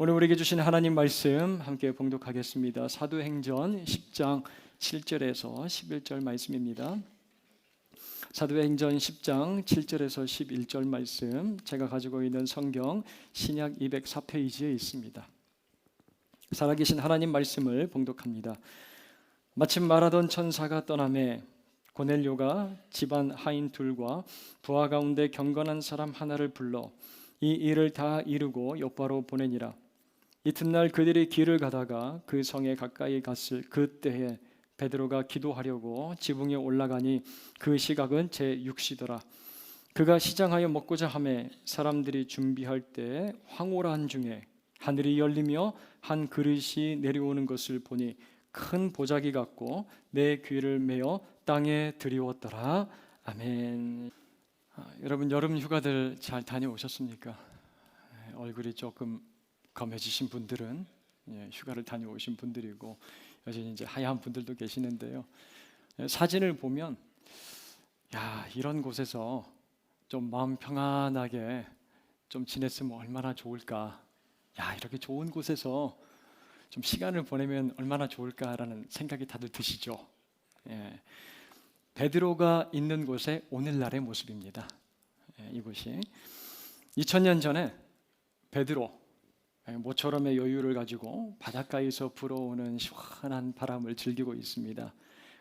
오늘 우리에게 주신 하나님 말씀 함께 봉독하겠습니다. 사도행전 10장 7절에서 11절 말씀입니다. 사도행전 10장 7절에서 11절 말씀, 제가 가지고 있는 성경 신약 204페이지에 있습니다. 살아계신 하나님 말씀을 봉독합니다. 마침 말하던 천사가 떠나매 고넬료가 집안 하인 둘과 부하 가운데 경건한 사람 하나를 불러 이 일을 다 이루고 요바로 보내니라. 이튿날 그들이 길을 가다가 그 성에 가까이 갔을 그때에 베드로가 기도하려고 지붕에 올라가니 그 시각은 제6시더라. 그가 시장하여 먹고자 하매 사람들이 준비할 때 황홀한 중에 하늘이 열리며 한 그릇이 내려오는 것을 보니 큰 보자기 같고 내 귀를 메어 땅에 들이웠더라. 아멘. 여러분, 여름 휴가들 잘 다녀오셨습니까? 얼굴이 조금 검해지신 분들은 휴가를 다녀오신 분들이고, 여전히 이제 하얀 분들도 계시는데요. 사진을 보면 이런 곳에서 좀 마음 평안하게 좀 지냈으면 얼마나 좋을까. 이렇게 좋은 곳에서 좀 시간을 보내면 얼마나 좋을까라는 생각이 다들 드시죠. 베드로가 있는 곳의 오늘날의 모습입니다. 이곳이 2000년 전에 베드로 모처럼의 여유를 가지고 바닷가에서 불어오는 시원한 바람을 즐기고 있습니다.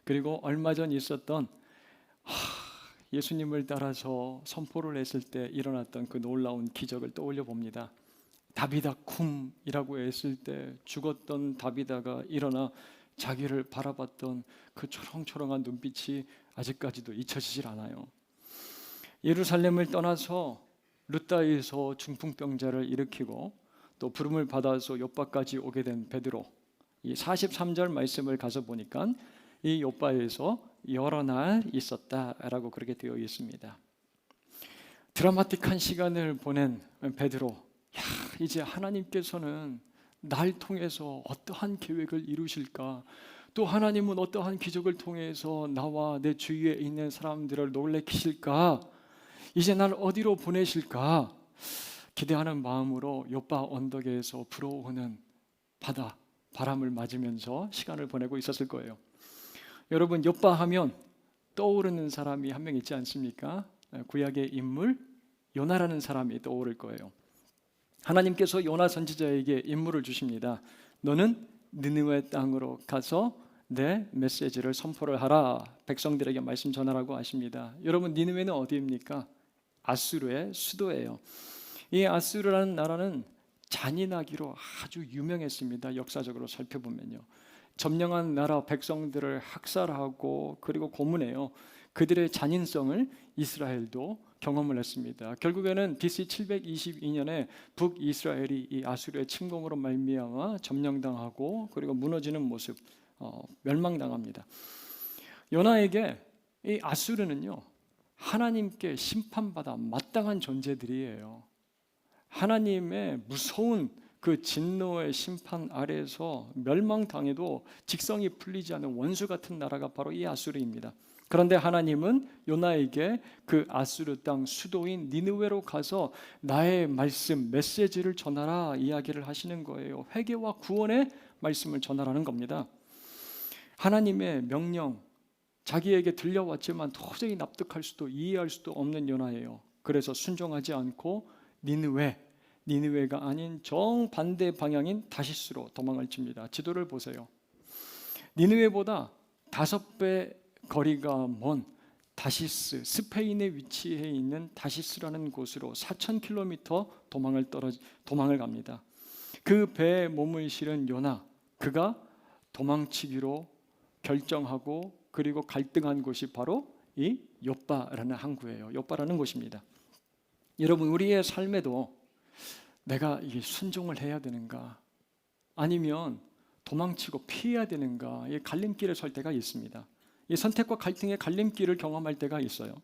그리고 얼마 전 있었던 예수님을 따라서 선포를 했을 때 일어났던 그 놀라운 기적을 떠올려 봅니다. 다비다 쿰이라고 했을 때 죽었던 다비다가 일어나 자기를 바라봤던 그 초롱초롱한 눈빛이 아직까지도 잊혀지질 않아요. 예루살렘을 떠나서 룻다에서 중풍병자를 일으키고 또 부름을 받아서 요바까지 오게 된 베드로, 이 43절 말씀을 가서 보니까 이 요바에서 여러 날 있었다라고 그렇게 되어 있습니다. 드라마틱한 시간을 보낸 베드로, 이제 하나님께서는 날 통해서 어떠한 계획을 이루실까? 또 하나님은 어떠한 기적을 통해서 나와 내 주위에 있는 사람들을 놀래키실까? 이제 날 어디로 보내실까? 기대하는 마음으로 요바 언덕에서 불어오는 바람을 맞으면서 시간을 보내고 있었을 거예요. 여러분, 요바 하면 떠오르는 사람이 한 명 있지 않습니까? 구약의 인물 요나라는 사람이 떠오를 거예요. 하나님께서 요나 선지자에게 임무를 주십니다. 너는 느느웨 땅으로 가서 내 메시지를 선포를 하라. 백성들에게 말씀 전하라고 하십니다. 여러분, 니느웨는 어디입니까? 아수르의 수도예요. 이 아수르라는 나라는 잔인하기로 아주 유명했습니다. 역사적으로 살펴보면요, 점령한 나라 백성들을 학살하고 그리고 고문해요. 그들의 잔인성을 이스라엘도 경험을 했습니다. 결국에는 BC 722년에 북이스라엘이 이 아수르의 침공으로 말미암아 점령당하고 그리고 무너지는 모습, 멸망당합니다. 요나에게 이 아수르는요, 하나님께 심판받아 마땅한 존재들이에요. 하나님의 무서운 그 진노의 심판 아래에서 멸망당해도 직성이 풀리지 않는 원수 같은 나라가 바로 이 아수르입니다. 그런데 하나님은 요나에게 그 아수르 땅 수도인 니느웨로 가서 나의 말씀, 메시지를 전하라 이야기를 하시는 거예요. 회개와 구원의 말씀을 전하라는 겁니다. 하나님의 명령, 자기에게 들려왔지만 도저히 납득할 수도 이해할 수도 없는 요나예요. 그래서 순종하지 않고 니느웨가 아닌 정반대 방향인 다시스로 도망을 칩니다. 지도를 보세요. 니느웨보다 5배 거리가 먼 다시스, 스페인에 위치해 있는 다시스라는 곳으로 4,000km 도망을 갑니다. 그 배에 몸을 실은 요나, 그가 도망치기로 결정하고 그리고 갈등한 곳이 바로 이 요바라는 항구예요. 요바라는 곳입니다. 여러분, 우리의 삶에도 내가 이게 순종을 해야 되는가, 아니면 도망치고 피해야 되는가, 이 갈림길에 설 때가 있습니다. 이 선택과 갈등의 갈림길을 경험할 때가 있어요.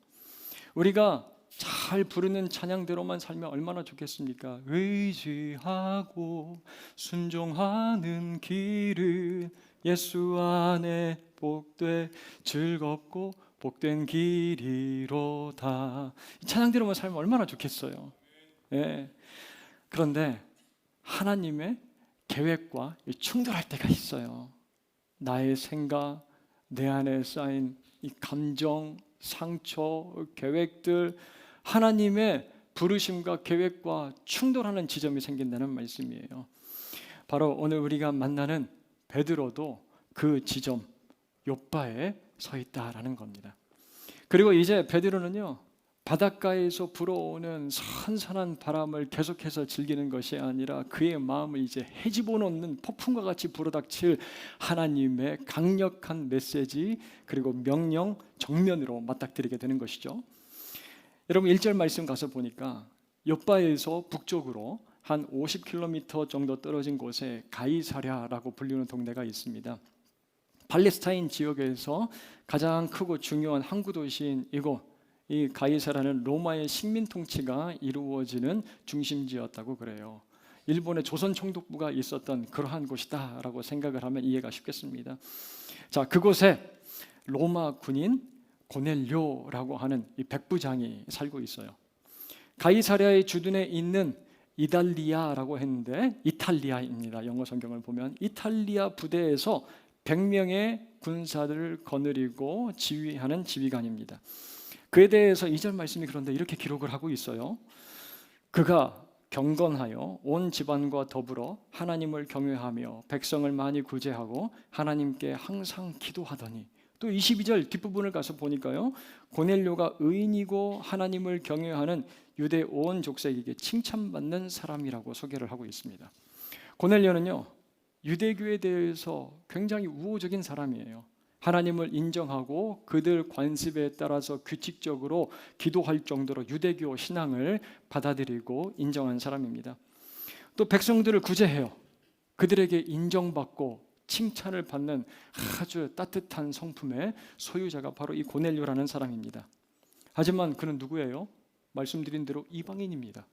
우리가 잘 부르는 찬양대로만 살면 얼마나 좋겠습니까? 의지하고 순종하는 길은 예수 안에 복돼 즐겁고 복된 길이로다. 이 찬양대로만 살면 얼마나 좋겠어요. 그런데 하나님의 계획과 충돌할 때가 있어요. 나의 생각, 내 안에 쌓인 이 감정, 상처, 계획들, 하나님의 부르심과 계획과 충돌하는 지점이 생긴다는 말씀이에요. 바로 오늘 우리가 만나는 베드로도 그 지점, 욥바에 서 있다라는 겁니다. 그리고 이제 베드로는요, 바닷가에서 불어오는 선선한 바람을 계속해서 즐기는 것이 아니라 그의 마음을 이제 헤집어 놓는 폭풍과 같이 불어닥칠 하나님의 강력한 메시지 그리고 명령 정면으로 맞닥뜨리게 되는 것이죠. 여러분 1절 말씀 가서 보니까 욥바에서 북쪽으로 한 50km 정도 떨어진 곳에 가이사랴라고 불리는 동네가 있습니다. 팔레스타인 지역에서 가장 크고 중요한 항구 도시인 이곳, 이 가이사라는 로마의 식민 통치가 이루어지는 중심지였다고 그래요. 일본의 조선 총독부가 있었던 그러한 곳이다라고 생각을 하면 이해가 쉽겠습니다. 자, 그곳에 로마 군인 고넬료라고 하는 이 백부장이 살고 있어요. 가이사랴의 주둔에 있는 이달리아라고 했는데 이탈리아입니다. 영어 성경을 보면 이탈리아 부대에서 100명의 군사들을 거느리고 지휘하는 지휘관입니다. 그에 대해서 2절 말씀이 그런데 이렇게 기록을 하고 있어요. 그가 경건하여 온 집안과 더불어 하나님을 경외하며 백성을 많이 구제하고 하나님께 항상 기도하더니, 또 22절 뒷부분을 가서 보니까요, 고넬료가 의인이고 하나님을 경외하는 유대 온 족속에게 칭찬받는 사람이라고 소개를 하고 있습니다. 고넬료는요, 유대교에 대해서 굉장히 우호적인 사람이에요. 하나님을 인정하고 그들 관습에 따라서 규칙적으로 기도할 정도로 유대교 신앙을 받아들이고 인정한 사람입니다. 또 백성들을 구제해요. 그들에게 인정받고 칭찬을 받는 아주 따뜻한 성품의 소유자가 바로 이 고넬료라는 사람입니다. 하지만 그는 누구예요? 말씀드린 대로 이방인입니다.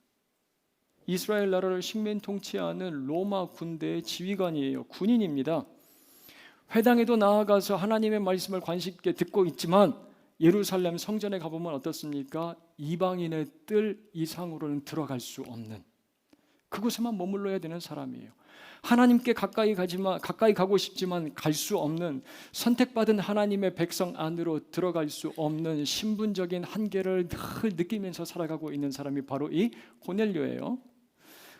이스라엘 나라를 식민 통치하는 로마 군대의 지휘관이에요. 군인입니다. 회당에도 나아가서 하나님의 말씀을 관심 있게 듣고 있지만 예루살렘 성전에 가보면 어떻습니까? 이방인의 뜰 이상으로는 들어갈 수 없는, 그곳에만 머물러야 되는 사람이에요. 하나님께 가까이 가고 싶지만 갈 수 없는, 선택받은 하나님의 백성 안으로 들어갈 수 없는 신분적인 한계를 늘 느끼면서 살아가고 있는 사람이 바로 이 고넬료예요.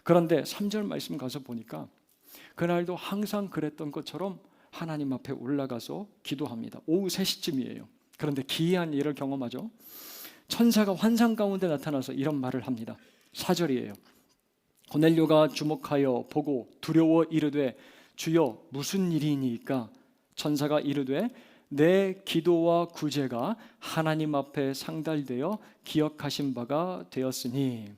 그런데 3절 말씀 가서 보니까 그날도 항상 그랬던 것처럼 하나님 앞에 올라가서 기도합니다. 오후 3시쯤이에요. 그런데 기이한 일을 경험하죠. 천사가 환상 가운데 나타나서 이런 말을 합니다. 4절이에요. 고넬료가 주목하여 보고 두려워 이르되 주여 무슨 일이니까? 천사가 이르되 내 기도와 구제가 하나님 앞에 상달되어 기억하신 바가 되었으니.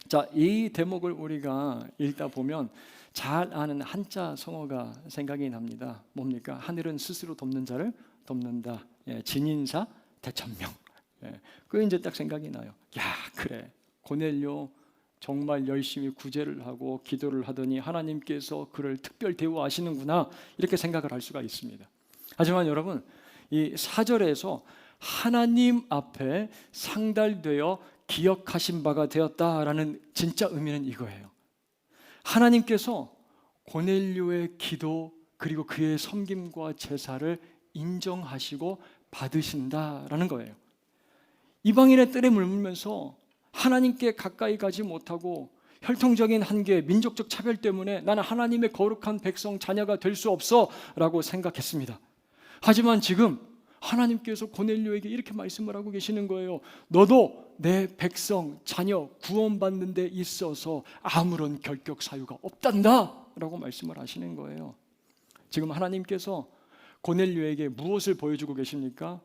자, 이 대목을 우리가 읽다 보면 잘 아는 한자 성어가 생각이 납니다. 뭡니까? 하늘은 스스로 돕는 자를 돕는다. 진인사 대천명. 그게 이제 딱 생각이 나요. 야, 그래, 고넬료 정말 열심히 구제를 하고 기도를 하더니 하나님께서 그를 특별 대우하시는구나, 이렇게 생각을 할 수가 있습니다. 하지만 여러분, 이 4절에서 하나님 앞에 상달되어 기억하신 바가 되었다라는 진짜 의미는 이거예요. 하나님께서 고넬료의 기도 그리고 그의 섬김과 제사를 인정하시고 받으신다라는 거예요. 이방인의 뜰에 머물면서 하나님께 가까이 가지 못하고 혈통적인 한계, 민족적 차별 때문에 나는 하나님의 거룩한 백성 자녀가 될 수 없어 라고 생각했습니다. 하지만 지금 하나님께서 고넬료에게 이렇게 말씀을 하고 계시는 거예요. 너도 내 백성 자녀 구원받는 데 있어서 아무런 결격 사유가 없단다 라고 말씀을 하시는 거예요. 지금 하나님께서 고넬료에게 무엇을 보여주고 계십니까?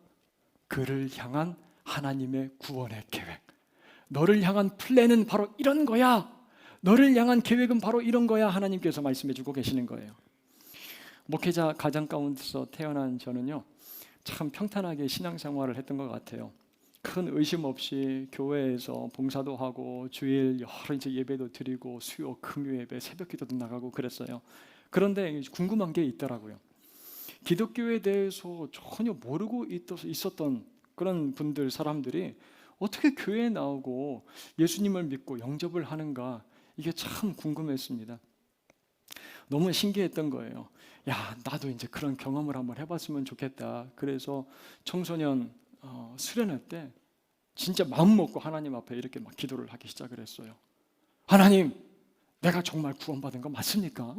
그를 향한 하나님의 구원의 계획. 너를 향한 플랜은 바로 이런 거야. 너를 향한 계획은 바로 이런 거야. 하나님께서 말씀해 주고 계시는 거예요. 목회자 가정 가운데서 태어난 저는요, 참 평탄하게 신앙생활을 했던 것 같아요. 큰 의심 없이 교회에서 봉사도 하고 주일 여러 이제 예배도 드리고 수요 금요 예배 새벽 기도도 나가고 그랬어요. 그런데 궁금한 게 있더라고요. 기독교에 대해서 전혀 모르고 있었던 그런 분들, 사람들이 어떻게 교회에 나오고 예수님을 믿고 영접을 하는가, 이게 참 궁금했습니다. 너무 신기했던 거예요. 야, 나도 이제 그런 경험을 한번 해봤으면 좋겠다. 그래서 청소년 수련회 때 진짜 마음 먹고 하나님 앞에 이렇게 막 기도를 하기 시작을 했어요. 하나님, 내가 정말 구원받은 거 맞습니까?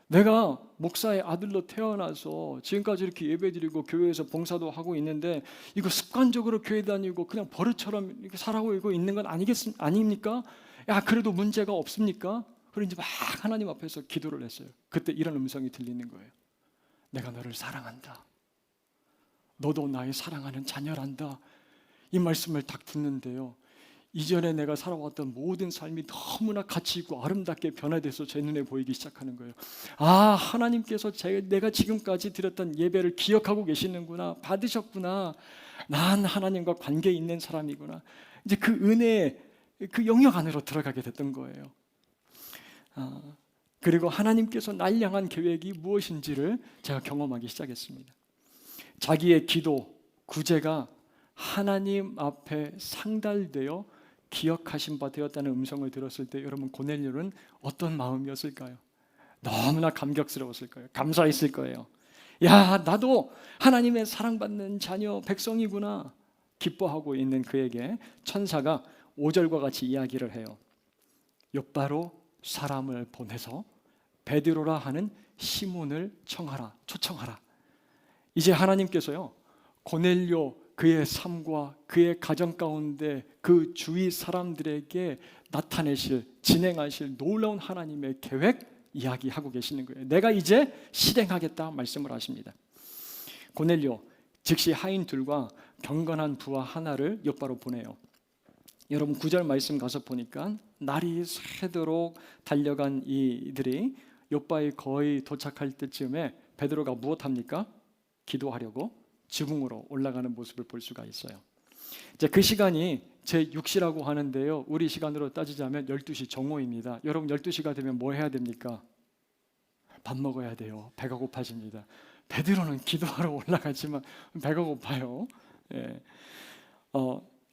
내가 목사의 아들로 태어나서 지금까지 이렇게 예배드리고 교회에서 봉사도 하고 있는데 이거 습관적으로 교회 다니고 그냥 버릇처럼 이렇게 살아오고 있는 건 아닙니까? 야, 그래도 문제가 없습니까? 그리고 이제 막 하나님 앞에서 기도를 했어요. 그때 이런 음성이 들리는 거예요. 내가 너를 사랑한다. 너도 나의 사랑하는 자녀란다. 이 말씀을 딱 듣는데요, 이전에 내가 살아왔던 모든 삶이 너무나 가치 있고 아름답게 변화돼서 제 눈에 보이기 시작하는 거예요. 아, 하나님께서 내가 지금까지 드렸던 예배를 기억하고 계시는구나, 받으셨구나, 난 하나님과 관계 있는 사람이구나. 이제 그 은혜의 그 영역 안으로 들어가게 됐던 거예요. 그리고 하나님께서 날 향한 계획이 무엇인지를 제가 경험하기 시작했습니다. 자기의 기도, 구제가 하나님 앞에 상달되어 기억하신 바 되었다는 음성을 들었을 때 여러분, 고넬료는 어떤 마음이었을까요? 너무나 감격스러웠을 거예요. 감사했을 거예요. 야, 나도 하나님의 사랑받는 자녀 백성이구나. 기뻐하고 있는 그에게 천사가 5절과 같이 이야기를 해요. 욥바로 사람을 보내서 베드로라 하는 시몬을 초청하라. 이제 하나님께서요, 고넬료 그의 삶과 그의 가정 가운데 그 주위 사람들에게 나타내실, 진행하실 놀라운 하나님의 계획 이야기하고 계시는 거예요. 내가 이제 실행하겠다 말씀을 하십니다. 고넬료 즉시 하인 둘과 경건한 부하 하나를 욥바로 보내요. 여러분 9절 말씀 가서 보니까 날이 새도록 달려간 이들이 욥바에 거의 도착할 때쯤에 베드로가 무엇합니까? 기도하려고 지붕으로 올라가는 모습을 볼 수가 있어요. 이제 그 시간이 제6시라고 하는데요, 우리 시간으로 따지자면 12시 정오입니다. 여러분 12시가 되면 뭐 해야 됩니까? 밥 먹어야 돼요. 배가 고파집니다. 베드로는 기도하러 올라가지만 배가 고파요. 예.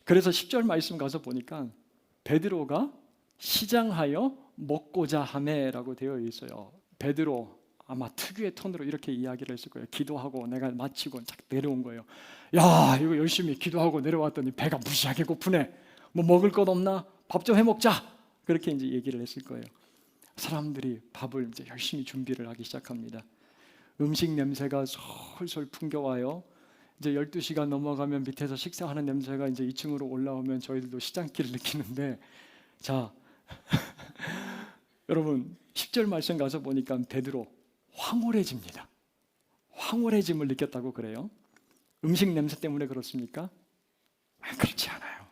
그래서 10절 말씀 가서 보니까 베드로가 시장하여 먹고자 하매라고 되어 있어요. 베드로 아마 특유의 톤으로 이렇게 이야기를 했을 거예요. 기도하고 내가 마치고 딱 내려온 거예요. 야, 이거 열심히 기도하고 내려왔더니 배가 무시하게 고프네. 뭐 먹을 것 없나? 밥 좀 해 먹자. 그렇게 이제 얘기를 했을 거예요. 사람들이 밥을 이제 열심히 준비를 하기 시작합니다. 음식 냄새가 솔솔 풍겨와요. 이제 12시가 넘어가면 밑에서 식사하는 냄새가 이제 2층으로 올라오면 저희들도 시장기를 느끼는데, 자 여러분 10절 말씀 가서 보니까 베드로 황홀해집니다. 황홀해짐을 느꼈다고 그래요. 음식 냄새 때문에 그렇습니까? 그렇지 않아요.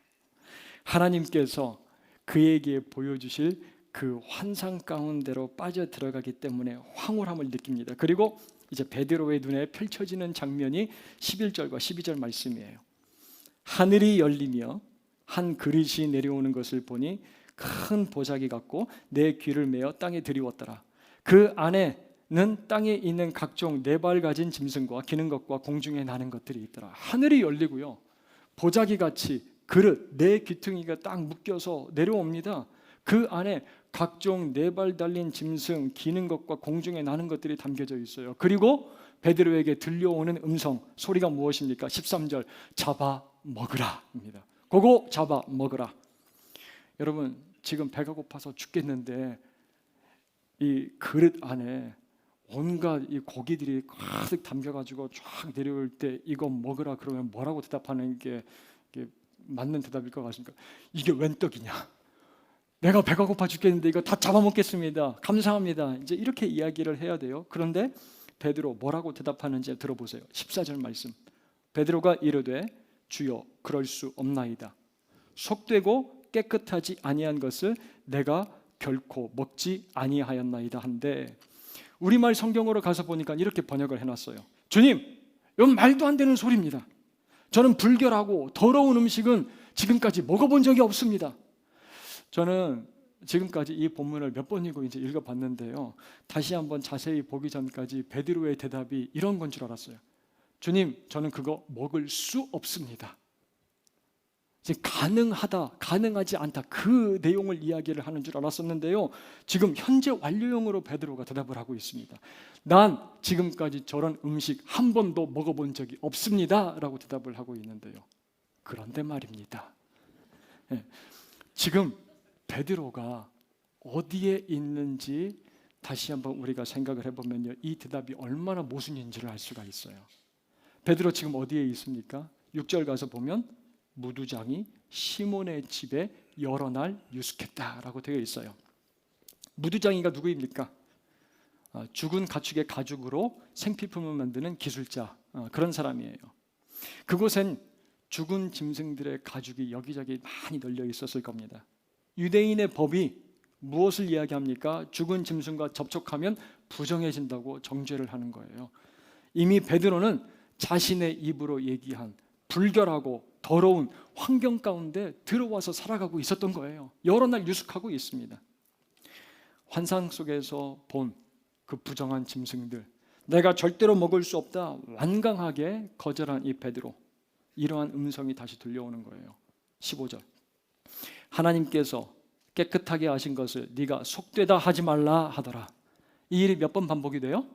하나님께서 그에게 보여주실 그 환상 가운데로 빠져 들어가기 때문에 황홀함을 느낍니다. 그리고 이제 베드로의 눈에 펼쳐지는 장면이 11절과 12절 말씀이에요. 하늘이 열리며 한 그릇이 내려오는 것을 보니 큰 보자기 같고 내 귀를 메어 땅에 들이웠더라. 그 안에는 땅에 있는 각종 네 발 가진 짐승과 기는 것과 공중에 나는 것들이 있더라. 하늘이 열리고요, 보자기 같이 그릇 네 귀퉁이가 딱 묶여서 내려옵니다. 그 안에 각종 네 발 달린 짐승, 기는 것과 공중에 나는 것들이 담겨져 있어요. 그리고 베드로에게 들려오는 음성, 소리가 무엇입니까? 13절, 잡아 먹으라입니다. 그거 잡아 먹으라. 여러분 지금 배가 고파서 죽겠는데 이 그릇 안에 온갖 이 고기들이 가득 담겨가지고 쫙 내려올 때 이거 먹으라 그러면 뭐라고 대답하는 게 맞는 대답일 것 같습니까? 이게 웬 떡이냐? 내가 배가 고파 죽겠는데 이거 다 잡아먹겠습니다. 감사합니다. 이제 이렇게 이야기를 해야 돼요. 그런데 베드로 뭐라고 대답하는지 들어보세요. 14절 말씀. 베드로가 이르되 주여 그럴 수 없나이다. 속되고 깨끗하지 아니한 것을 내가 결코 먹지 아니하였나이다 한데, 우리말 성경으로 가서 보니까 이렇게 번역을 해놨어요. 주님, 이건 말도 안 되는 소리입니다. 저는 불결하고 더러운 음식은 지금까지 먹어본 적이 없습니다. 저는 지금까지 이 본문을 몇 번이고 이제 읽어봤는데요, 다시 한번 자세히 보기 전까지 베드로의 대답이 이런 건 줄 알았어요. 주님, 저는 그거 먹을 수 없습니다. 이제 가능하다, 가능하지 않다 그 내용을 이야기를 하는 줄 알았었는데요. 지금 현재 완료형으로 베드로가 대답을 하고 있습니다. 난 지금까지 저런 음식 한 번도 먹어본 적이 없습니다 라고 대답을 하고 있는데요. 그런데 말입니다. 지금 베드로가 어디에 있는지 다시 한번 우리가 생각을 해보면요, 이 대답이 얼마나 모순인지를 알 수가 있어요. 베드로 지금 어디에 있습니까? 6절 가서 보면 무두장이 시몬의 집에 여러 날 유숙했다라고 되어 있어요. 무두장이가 누구입니까? 죽은 가축의 가죽으로 생필품을 만드는 기술자, 그런 사람이에요. 그곳엔 죽은 짐승들의 가죽이 여기저기 많이 널려 있었을 겁니다. 유대인의 법이 무엇을 이야기합니까? 죽은 짐승과 접촉하면 부정해진다고 정죄를 하는 거예요. 이미 베드로는 자신의 입으로 얘기한 불결하고 더러운 환경 가운데 들어와서 살아가고 있었던 거예요. 여러 날 유숙하고 있습니다. 환상 속에서 본 그 부정한 짐승들, 내가 절대로 먹을 수 없다 완강하게 거절한 이 베드로, 이러한 음성이 다시 들려오는 거예요. 15절, 하나님께서 깨끗하게 하신 것을 네가 속되다 하지 말라 하더라. 이 일이 몇 번 반복이 돼요?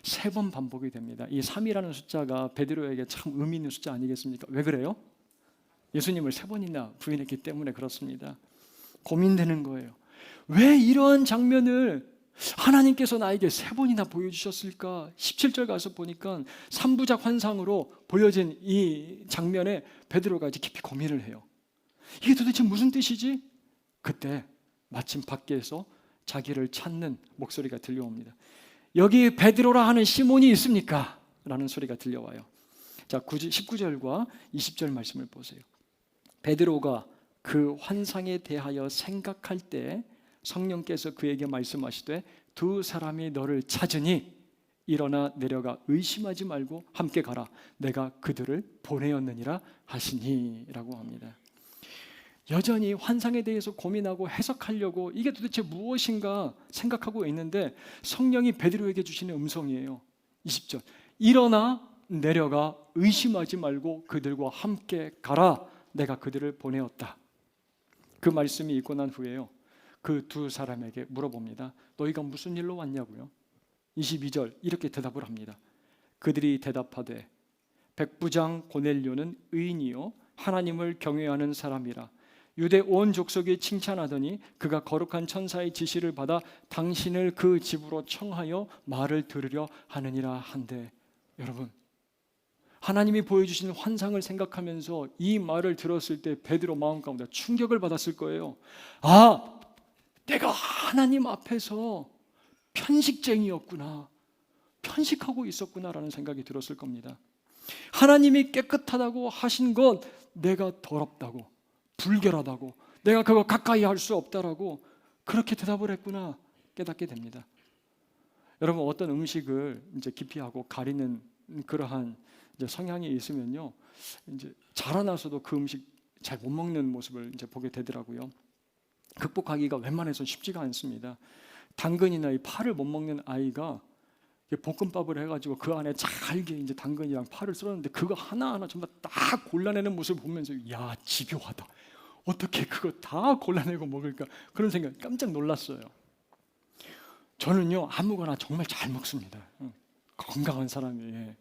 3번 반복이 됩니다. 이 3이라는 숫자가 베드로에게 참 의미 있는 숫자 아니겠습니까? 왜 그래요? 예수님을 3번이나 부인했기 때문에 그렇습니다. 고민되는 거예요. 왜 이러한 장면을 하나님께서 나에게 3번이나 보여주셨을까? 17절 가서 보니까 3부작 환상으로 보여진 이 장면에 베드로가 이제 깊이 고민을 해요. 이게 도대체 무슨 뜻이지? 그때 마침 밖에서 자기를 찾는 목소리가 들려옵니다. 여기 베드로라 하는 시몬이 있습니까? 라는 소리가 들려와요. 자, 19절과 20절 말씀을 보세요. 베드로가 그 환상에 대하여 생각할 때 성령께서 그에게 말씀하시되 두 사람이 너를 찾으니 일어나 내려가 의심하지 말고 함께 가라. 내가 그들을 보내었느니라 하시니 라고 합니다. 여전히 환상에 대해서 고민하고 해석하려고 이게 도대체 무엇인가 생각하고 있는데 성령이 베드로에게 주시는 음성이에요. 20절, 일어나 내려가 의심하지 말고 그들과 함께 가라. 내가 그들을 보내었다. 그 말씀이 있고 난 후에요, 그 두 사람에게 물어봅니다. 너희가 무슨 일로 왔냐고요? 22절 이렇게 대답을 합니다. 그들이 대답하되 백부장 고넬료는 의인이요 하나님을 경외하는 사람이라 유대 온 족속이 칭찬하더니 그가 거룩한 천사의 지시를 받아 당신을 그 집으로 청하여 말을 들으려 하느니라 한데, 여러분, 하나님이 보여주신 환상을 생각하면서 이 말을 들었을 때 베드로 마음 가운데 충격을 받았을 거예요. 아, 내가 하나님 앞에서 편식쟁이였구나, 편식하고 있었구나라는 생각이 들었을 겁니다. 하나님이 깨끗하다고 하신 것 내가 더럽다고, 불결하다고, 내가 그거 가까이 할 수 없다라고 그렇게 대답을 했구나 깨닫게 됩니다. 여러분, 어떤 음식을 이제 기피하고 가리는 그러한 이제 성향이 있으면요, 이제 자라나서도 그 음식 잘 못 먹는 모습을 이제 보게 되더라고요. 극복하기가 웬만해서 쉽지가 않습니다. 당근이나 이 파를 못 먹는 아이가 볶음밥을 해가지고 그 안에 잘게 이제 당근이랑 파를 썰었는데 그거 하나하나 전부 딱 골라내는 모습을 보면서 야, 집요하다. 어떻게 그거 다 골라내고 먹을까? 그런 생각 깜짝 놀랐어요. 저는요, 아무거나 정말 잘 먹습니다. 건강한 사람이에요.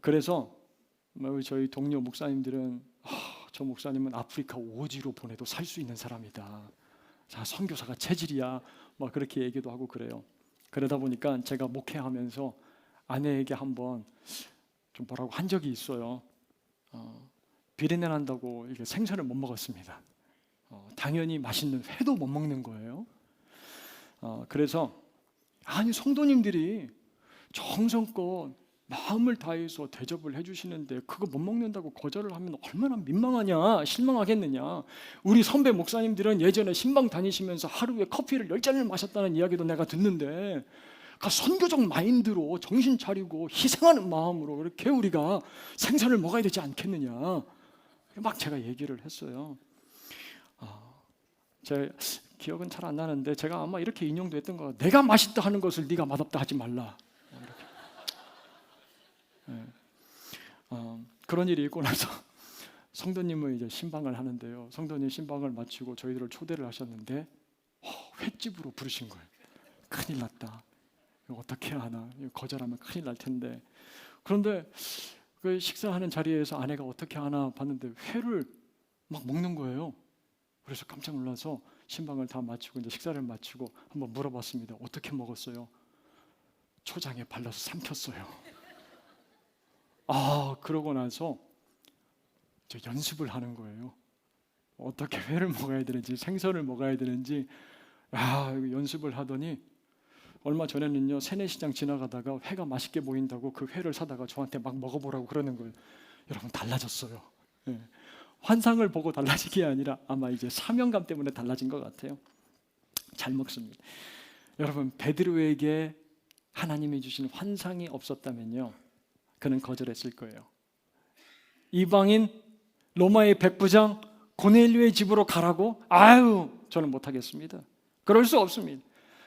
그래서 저희 동료 목사님들은 저 목사님은 아프리카 오지로 보내도 살 수 있는 사람이다. 자, 선교사가 체질이야. 막 그렇게 얘기도 하고 그래요. 그러다 보니까 제가 목회하면서 아내에게 한번 좀 뭐라고 한 적이 있어요. 비린내 난다고 이게 생선을 못 먹었습니다. 당연히 맛있는 회도 못 먹는 거예요. 그래서 아니, 성도님들이 정성껏 마음을 다해서 대접을 해주시는데 그거 못 먹는다고 거절을 하면 얼마나 민망하냐, 실망하겠느냐. 우리 선배 목사님들은 예전에 신방 다니시면서 하루에 커피를 10잔을 마셨다는 이야기도 내가 듣는데, 그 선교적 마인드로 정신 차리고 희생하는 마음으로 그렇게 우리가 생선을 먹어야 되지 않겠느냐, 막 제가 얘기를 했어요. 제 기억은 잘 안 나는데 제가 아마 이렇게 인용도 했던 거, 내가 맛있다 하는 것을 네가 맛없다 하지 말라. 그런 일이 있고 나서 성도님은 이제 신방을 하는데요. 성도님 신방을 마치고 저희들을 초대를 하셨는데 횟집으로 부르신 거예요. 큰일 났다. 이거 어떻게 하나? 이거 거절하면 큰일 날 텐데. 그런데 그 식사하는 자리에서 아내가 어떻게 하나 봤는데 회를 막 먹는 거예요. 그래서 깜짝 놀라서 신방을 다 마치고 이제 식사를 마치고 한번 물어봤습니다. 어떻게 먹었어요? 초장에 발라서 삼켰어요. 그러고 나서 저 연습을 하는 거예요. 어떻게 회를 먹어야 되는지, 생선을 먹어야 되는지 연습을 하더니 얼마 전에는요, 세내시장 지나가다가 회가 맛있게 보인다고 그 회를 사다가 저한테 막 먹어보라고 그러는 거예요. 여러분, 달라졌어요. 네. 환상을 보고 달라진 게 아니라 아마 이제 사명감 때문에 달라진 것 같아요. 잘 먹습니다. 여러분, 베드로에게 하나님이 주신 환상이 없었다면요, 그는 거절했을 거예요. 이방인 로마의 백부장 고넬료의 집으로 가라고? 저는 못하겠습니다. 그럴 수 없습니다.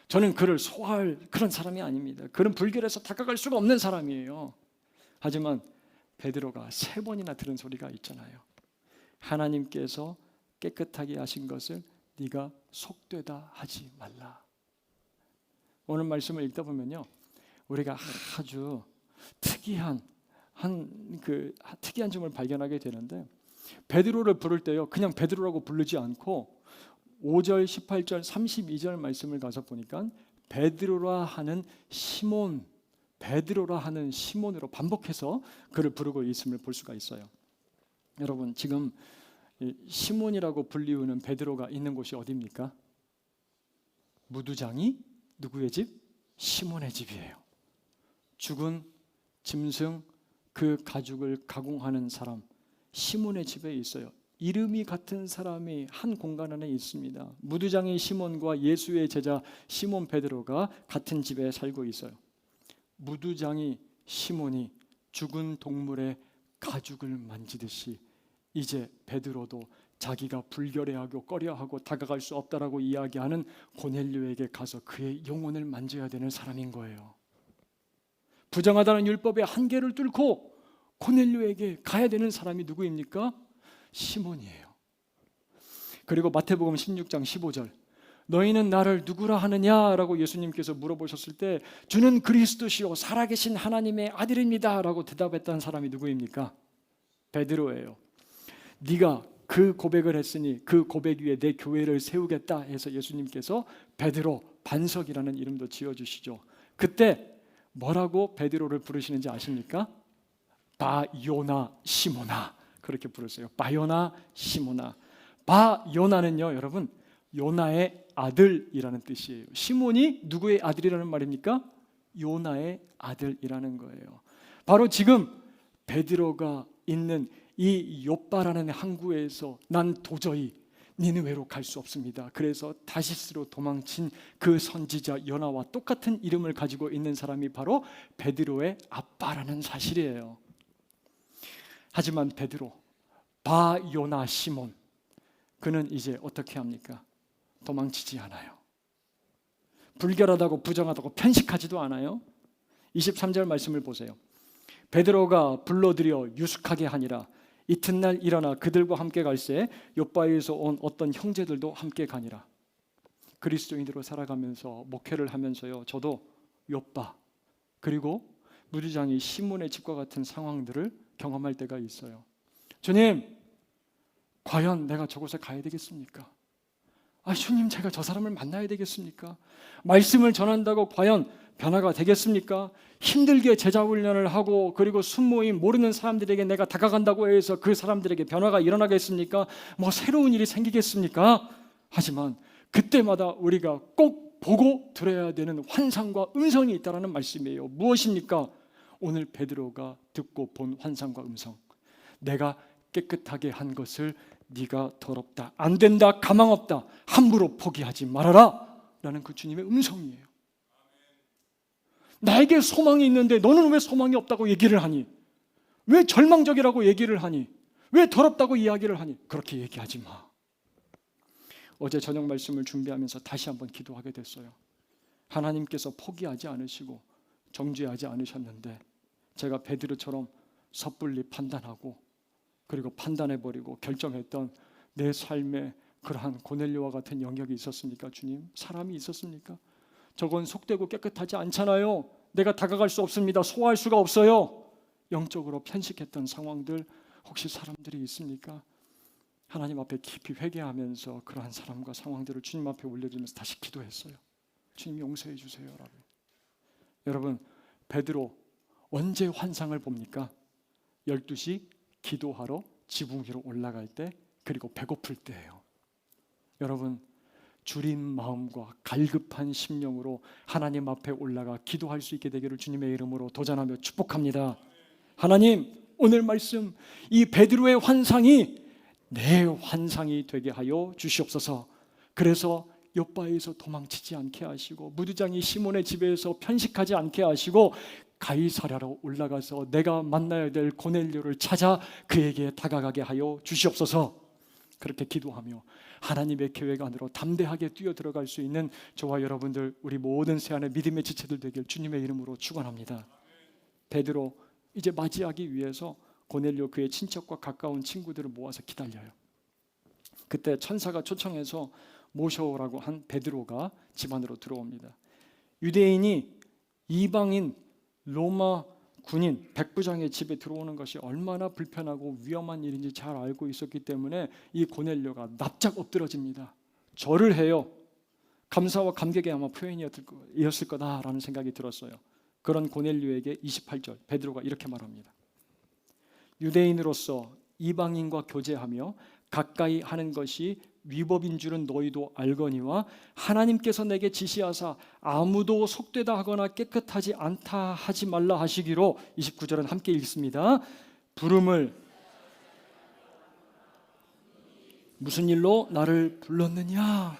저는 그를 소화할 그런 사람이 아닙니다. 그는 불결해서 다가갈 수가 없는 사람이에요. 하지만 베드로가 3번이나 들은 소리가 있잖아요. 하나님께서 깨끗하게 하신 것을 네가 속되다 하지 말라. 오늘 말씀을 읽다 보면요, 우리가 아주 특이한 점을 발견하게 되는데, 베드로를 부를 때요, 그냥 베드로라고 부르지 않고 5절, 18절, 32절 말씀을 가서 보니까 베드로라 하는 시몬으로 반복해서 그를 부르고 있음을 볼 수가 있어요. 여러분, 지금 시몬이라고 불리우는 베드로가 있는 곳이 어디입니까? 무두장이 누구의 집? 시몬의 집이에요. 죽은 짐승 그 가죽을 가공하는 사람 시몬의 집에 있어요. 이름이 같은 사람이 한 공간 안에 있습니다. 무두장의 시몬과 예수의 제자 시몬 베드로가 같은 집에 살고 있어요. 무두장이 시몬이 죽은 동물의 가죽을 만지듯이 이제 베드로도 자기가 불결해하고 꺼려하고 다가갈 수 없다라고 이야기하는 고넬료에게 가서 그의 영혼을 만져야 되는 사람인 거예요. 부정하다는 율법의 한계를 뚫고 고넬료에게 가야 되는 사람이 누구입니까? 시몬이에요. 그리고 마태복음 16장 15절, 너희는 나를 누구라 하느냐라고 예수님께서 물어보셨을 때 주는 그리스도시요 살아계신 하나님의 아들입니다 라고 대답했던 사람이 누구입니까? 베드로예요. 네가 그 고백을 했으니 그 고백 위에 내 교회를 세우겠다 해서 예수님께서 베드로, 반석이라는 이름도 지어주시죠. 그때 뭐라고 베드로를 부르시는지 아십니까? 바요나 시모나, 그렇게 부르세요. 바요나 시모나. 바요나는요, 여러분, 요나의 아들이라는 뜻이에요. 시몬이 누구의 아들이라는 말입니까? 요나의 아들이라는 거예요. 바로 지금 베드로가 있는 이 요빠라는 항구에서 난 도저히 니느웨로 갈 수 없습니다. 그래서 다시스로 도망친 그 선지자 요나와 똑같은 이름을 가지고 있는 사람이 바로 베드로의 아빠라는 사실이에요. 하지만 베드로, 바요나 시몬, 그는 이제 어떻게 합니까? 도망치지 않아요. 불결하다고 부정하다고 편식하지도 않아요. 23절 말씀을 보세요. 베드로가 불러들여 유숙하게 하니라. 이튿날 일어나 그들과 함께 갈새 요빠에서 온 어떤 형제들도 함께 가니라. 그리스도인으로 살아가면서 목회를 하면서요, 저도 요빠 그리고 무두장이 시몬의 집과 같은 상황들을 경험할 때가 있어요. 주님, 과연 내가 저곳에 가야 되겠습니까? 주님, 제가 저 사람을 만나야 되겠습니까? 말씀을 전한다고 과연 변화가 되겠습니까? 힘들게 제자 훈련을 하고 그리고 순모임 모르는 사람들에게 내가 다가간다고 해서 그 사람들에게 변화가 일어나겠습니까? 새로운 일이 생기겠습니까? 하지만 그때마다 우리가 꼭 보고 들어야 되는 환상과 음성이 있다는 말씀이에요. 무엇입니까? 오늘 베드로가 듣고 본 환상과 음성. 내가 깨끗하게 한 것을 네가 더럽다, 안 된다, 가망 없다, 함부로 포기하지 말아라 라는 그 주님의 음성이에요. 나에게 소망이 있는데 너는 왜 소망이 없다고 얘기를 하니? 왜 절망적이라고 얘기를 하니? 왜 더럽다고 이야기를 하니? 그렇게 얘기하지 마. 어제 저녁 말씀을 준비하면서 다시 한번 기도하게 됐어요. 하나님께서 포기하지 않으시고 정죄하지 않으셨는데 제가 베드로처럼 섣불리 판단하고 그리고 판단해버리고 결정했던 내 삶에 그러한 고넬료와 같은 영역이 있었습니까? 주님, 사람이 있었습니까? 저건 속되고 깨끗하지 않잖아요. 내가 다가갈 수 없습니다. 소화할 수가 없어요. 영적으로 편식했던 상황들 혹시 사람들이 있습니까? 하나님 앞에 깊이 회개하면서 그러한 사람과 상황들을 주님 앞에 올려드리면서 다시 기도했어요. 주님 용서해 주세요라고. 여러분, 베드로 언제 환상을 봅니까? 12시 기도하러 지붕 위로 올라갈 때, 그리고 배고플 때예요. 여러분, 주린 마음과 갈급한 심령으로 하나님 앞에 올라가 기도할 수 있게 되기를 주님의 이름으로 도전하며 축복합니다. 하나님, 오늘 말씀 이 베드로의 환상이 내 환상이 되게 하여 주시옵소서. 그래서 욥바에서 도망치지 않게 하시고 무두장이 시몬의 집에서 편식하지 않게 하시고 가이사랴로 올라가서 내가 만나야 될 고넬료를 찾아 그에게 다가가게 하여 주시옵소서. 그렇게 기도하며 하나님의 계획 안으로 담대하게 뛰어들어갈 수 있는 저와 여러분들, 우리 모든 새안의 믿음의 지체들 되길 주님의 이름으로 축원합니다. 베드로 이제 맞이하기 위해서 고넬료 그의 친척과 가까운 친구들을 모아서 기다려요. 그때 천사가 초청해서 모셔오라고 한 베드로가 집 안으로 들어옵니다. 유대인이 이방인 로마 군인 백부장의 집에 들어오는 것이 얼마나 불편하고 위험한 일인지 잘 알고 있었기 때문에 이 고넬료가 납작 엎드러집니다. 절을 해요. 감사와 감격의 아마 표현이었을 거다라는 생각이 들었어요. 그런 고넬료에게 28절 베드로가 이렇게 말합니다. 유대인으로서 이방인과 교제하며 가까이 하는 것이 위법인 줄은 너희도 알거니와 하나님께서 내게 지시하사 아무도 속되다 하거나 깨끗하지 않다 하지 말라 하시기로. 29절은 함께 읽습니다. 부름을 무슨 일로 나를 불렀느냐?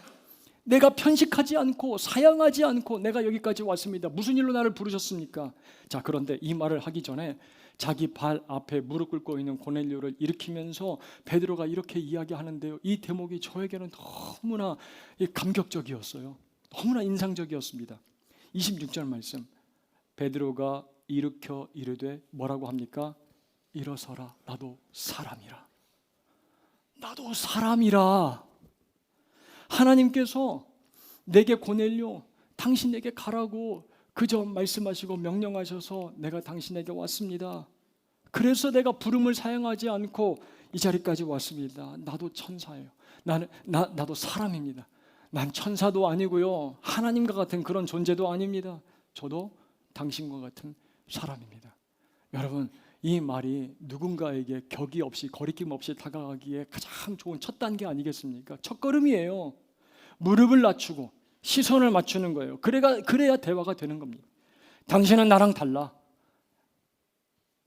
내가 편식하지 않고 사양하지 않고 내가 여기까지 왔습니다. 무슨 일로 나를 부르셨습니까? 자, 그런데 이 말을 하기 전에 자기 발 앞에 무릎 꿇고 있는 고넬료를 일으키면서 베드로가 이렇게 이야기하는데요. 이 대목이 저에게는 너무나 감격적이었어요. 너무나 인상적이었습니다. 26절 말씀, 베드로가 일으켜 이르되 뭐라고 합니까? 일어서라, 나도 사람이라. 나도 사람이라. 하나님께서 내게 고넬료, 당신에게 가라고 그저 말씀하시고 명령하셔서 내가 당신에게 왔습니다. 그래서 내가 부름을 사용하지 않고 이 자리까지 왔습니다. 나도 천사예요. 나도 사람입니다. 난 천사도 아니고요, 하나님과 같은 그런 존재도 아닙니다. 저도 당신과 같은 사람입니다. 여러분, 이 말이 누군가에게 격이 없이 거리낌 없이 다가가기에 가장 좋은 첫 단계 아니겠습니까? 첫 걸음이에요. 무릎을 낮추고 시선을 맞추는 거예요. 그래야 대화가 되는 겁니다. 당신은 나랑 달라.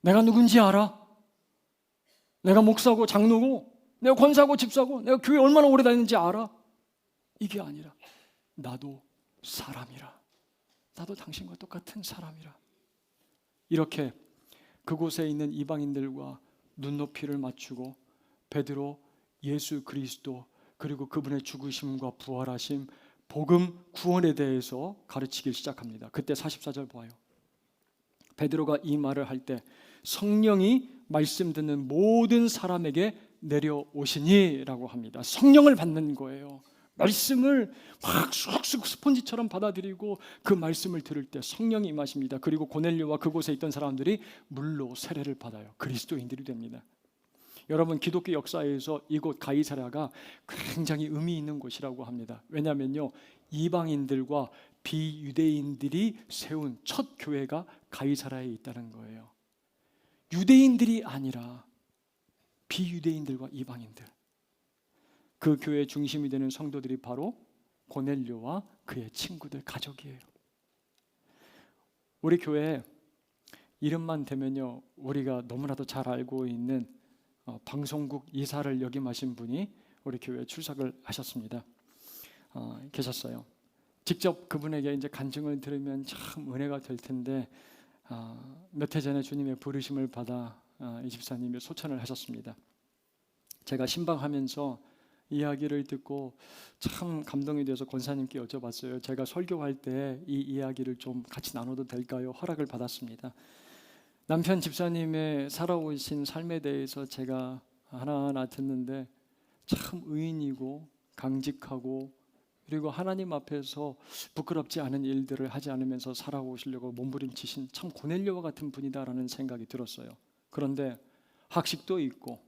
내가 누군지 알아? 내가 목사고 장로고 내가 권사고 집사고 내가 교회 얼마나 오래 다녔는지 알아? 이게 아니라 나도 사람이라. 나도 당신과 똑같은 사람이라. 이렇게 그곳에 있는 이방인들과 눈높이를 맞추고 베드로 예수 그리스도 그리고 그분의 죽으심과 부활하심, 복음, 구원에 대해서 가르치기 시작합니다. 그때 44절 보아요. 베드로가 이 말을 할 때 성령이 말씀 듣는 모든 사람에게 내려오시니라고 합니다. 성령을 받는 거예요. 말씀을 막 쑥쑥 스폰지처럼 받아들이고 그 말씀을 들을 때 성령이 임하십니다. 그리고 고넬료와 그곳에 있던 사람들이 물로 세례를 받아요. 그리스도인들이 됩니다. 여러분, 기독교 역사에서 이곳 가이사랴가 굉장히 의미 있는 곳이라고 합니다. 왜냐하면요, 이방인들과 비유대인들이 세운 첫 교회가 가이사랴에 있다는 거예요. 유대인들이 아니라 비유대인들과 이방인들, 그 교회의 중심이 되는 성도들이 바로 고넬료와 그의 친구들, 가족이에요. 우리 교회 이름만 대면요, 우리가 너무나도 잘 알고 있는 방송국 이사를 역임하신 분이 우리 교회에 출석을 하셨습니다. 계셨어요. 직접 그분에게 이제 간증을 들으면 참 은혜가 될 텐데 몇 해 전에 주님의 부르심을 받아 이 집사님이 소천을 하셨습니다. 제가 신방하면서 이야기를 듣고 참 감동이 돼서 권사님께 여쭤봤어요. 제가 설교할 때 이 이야기를 좀 같이 나눠도 될까요? 허락을 받았습니다. 남편 집사님의 살아오신 삶에 대해서 제가 하나하나 듣는데 참 의인이고 강직하고 그리고 하나님 앞에서 부끄럽지 않은 일들을 하지 않으면서 살아오시려고 몸부림치신 참 고넬료와 같은 분이다라는 생각이 들었어요. 그런데 학식도 있고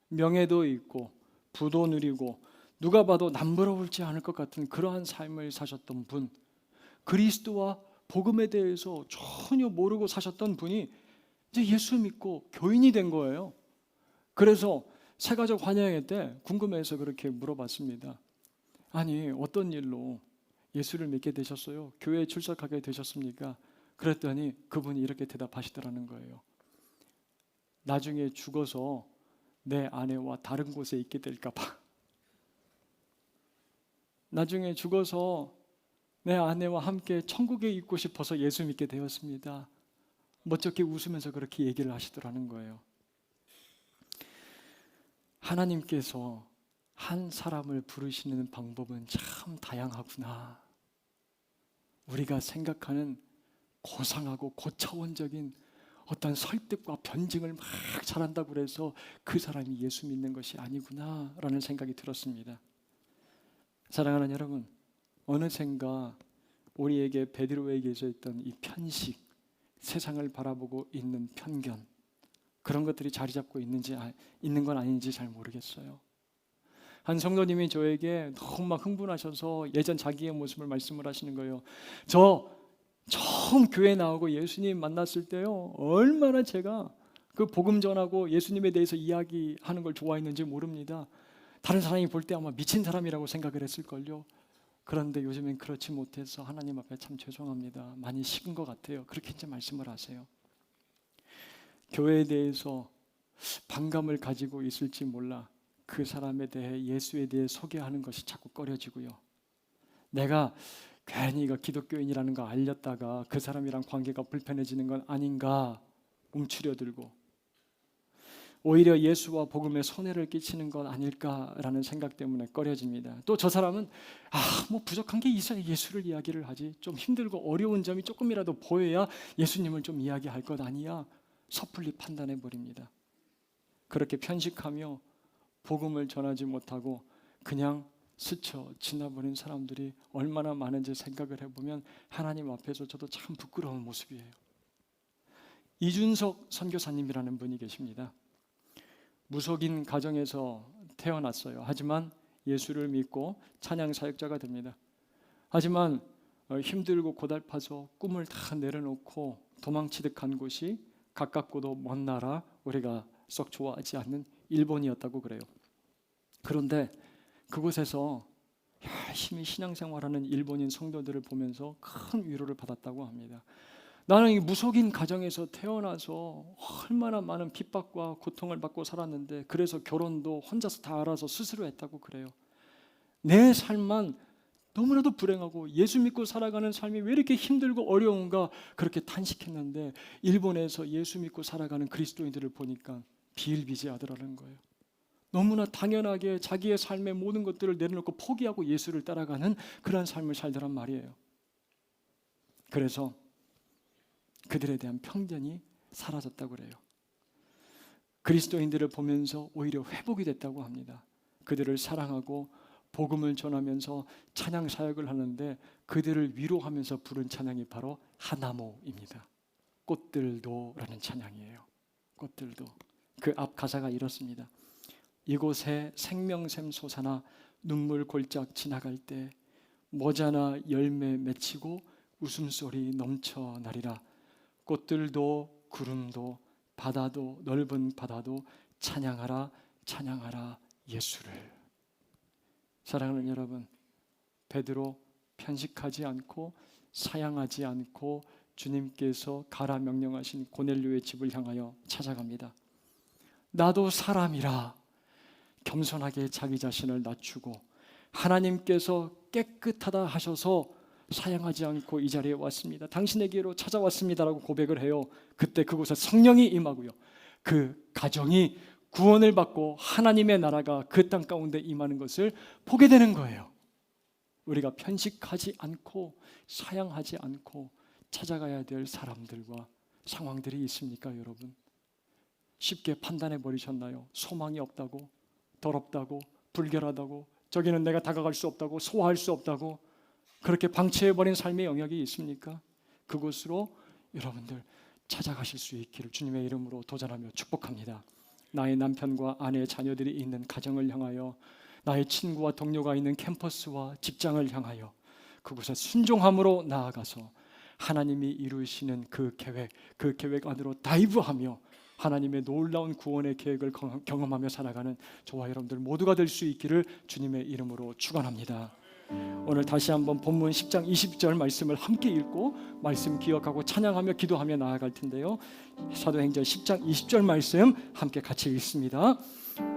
명예도 있고 부도 누리고 누가 봐도 남부러울지 않을 것 같은 그러한 삶을 사셨던 분, 그리스도와 복음에 대해서 전혀 모르고 사셨던 분이 이제 예수 믿고 교인이 된 거예요. 그래서 새가족 환영회 때 궁금해서 그렇게 물어봤습니다. 아니, 어떤 일로 예수를 믿게 되셨어요? 교회에 출석하게 되셨습니까? 그랬더니 그분이 이렇게 대답하시더라는 거예요. 나중에 죽어서 내 아내와 다른 곳에 있게 될까 봐. 나중에 죽어서 내 아내와 함께 천국에 있고 싶어서 예수 믿게 되었습니다. 멋쩍게 웃으면서 그렇게 얘기를 하시더라는 거예요. 하나님께서 한 사람을 부르시는 방법은 참 다양하구나. 우리가 생각하는 고상하고 고차원적인 어떤 설득과 변증을 막 잘한다고 해서 그 사람이 예수 믿는 것이 아니구나 라는 생각이 들었습니다. 사랑하는 여러분, 어느샌가 우리에게 베드로에게서 있던 이 편식, 세상을 바라보고 있는 편견, 그런 것들이 자리 잡고 있는 건 아닌지 잘 모르겠어요. 한 성도님이 저에게 너무 막 흥분하셔서 예전 자기의 모습을 말씀을 하시는 거예요. 저 처음 교회 나오고 예수님 만났을 때요, 얼마나 제가 그 복음 전하고 예수님에 대해서 이야기하는 걸 좋아했는지 모릅니다. 다른 사람이 볼 때 아마 미친 사람이라고 생각을 했을걸요. 그런데 요즘엔 그렇지 못해서 하나님 앞에 참 죄송합니다. 많이 식은 것 같아요. 그렇게 이제 말씀을 하세요. 교회에 대해서 반감을 가지고 있을지 몰라 그 사람에 대해, 예수에 대해 소개하는 것이 자꾸 꺼려지고요. 내가 괜히 이거 기독교인이라는 거 알렸다가 그 사람이랑 관계가 불편해지는 건 아닌가 움츠려들고, 오히려 예수와 복음에 손해를 끼치는 건 아닐까라는 생각 때문에 꺼려집니다. 또 저 사람은 뭐 부족한 게 있어야 예수를 이야기를 하지, 좀 힘들고 어려운 점이 조금이라도 보여야 예수님을 좀 이야기할 것 아니야, 섣불리 판단해 버립니다. 그렇게 편식하며 복음을 전하지 못하고 그냥 스쳐 지나버린 사람들이 얼마나 많은지 생각을 해보면 하나님 앞에서 저도 참 부끄러운 모습이에요. 이준석 선교사님이라는 분이 계십니다. 무속인 가정에서 태어났어요. 하지만 예수를 믿고 찬양 사역자가 됩니다. 하지만 힘들고 고달파서 꿈을 다 내려놓고 도망치듯 간 곳이 가깝고도 먼 나라, 우리가 썩 좋아하지 않는 일본이었다고 그래요. 그런데 그곳에서 열심히 신앙생활하는 일본인 성도들을 보면서 큰 위로를 받았다고 합니다. 나는 이 무속인 가정에서 태어나서 얼마나 많은 핍박과 고통을 받고 살았는데, 그래서 결혼도 혼자서 다 알아서 스스로 했다고 그래요. 내 삶만 너무나도 불행하고 예수 믿고 살아가는 삶이 왜 이렇게 힘들고 어려운가, 그렇게 탄식했는데 일본에서 예수 믿고 살아가는 그리스도인들을 보니까 비일비재하더라는 거예요. 너무나 당연하게 자기의 삶의 모든 것들을 내려놓고 포기하고 예수를 따라가는 그런 삶을 살더란 말이에요. 그래서 그들에 대한 편견이 사라졌다고 그래요. 그리스도인들을 보면서 오히려 회복이 됐다고 합니다. 그들을 사랑하고 복음을 전하면서 찬양 사역을 하는데 그들을 위로하면서 부른 찬양이 바로 하나모입니다. 꽃들도라는 찬양이에요. 꽃들도. 그 앞 가사가 이렇습니다. 이곳에 생명샘 솟아나 눈물 골짝 지나갈 때 모자나 열매 맺히고 웃음소리 넘쳐나리라. 꽃들도 구름도 바다도 넓은 바다도 찬양하라 찬양하라 예수를. 사랑하는 여러분, 베드로 편식하지 않고 사양하지 않고 주님께서 가라 명령하신 고넬료의 집을 향하여 찾아갑니다. 나도 사람이라 겸손하게 자기 자신을 낮추고 하나님께서 깨끗하다 하셔서 사양하지 않고 이 자리에 왔습니다. 당신에게로 찾아왔습니다라고 고백을 해요. 그때 그곳에 성령이 임하고요, 그 가정이 구원을 받고 하나님의 나라가 그 땅 가운데 임하는 것을 보게 되는 거예요. 우리가 편식하지 않고 사양하지 않고 찾아가야 될 사람들과 상황들이 있습니까, 여러분? 쉽게 판단해 버리셨나요? 소망이 없다고, 더럽다고, 불결하다고, 저기는 내가 다가갈 수 없다고, 소화할 수 없다고 그렇게 방치해 버린 삶의 영역이 있습니까? 그곳으로 여러분들 찾아가실 수 있기를 주님의 이름으로 도전하며 축복합니다. 나의 남편과 아내의 자녀들이 있는 가정을 향하여, 나의 친구와 동료가 있는 캠퍼스와 직장을 향하여 그곳에 순종함으로 나아가서 하나님이 이루시는 그 계획 안으로 다이브하며 하나님의 놀라운 구원의 계획을 경험하며 살아가는 저와 여러분들 모두가 될 수 있기를 주님의 이름으로 축원합니다. 오늘 다시 한번 본문 10장 20절 말씀을 함께 읽고 말씀 기억하고 찬양하며 기도하며 나아갈 텐데요. 사도행전 10장 20절 말씀 함께 같이 읽습니다.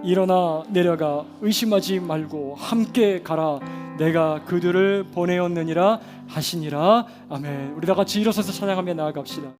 일어나 내려가 의심하지 말고 함께 가라. 내가 그들을 보내었느니라 하시니라. 아멘. 우리 다 같이 일어서서 찬양하며 나아갑시다.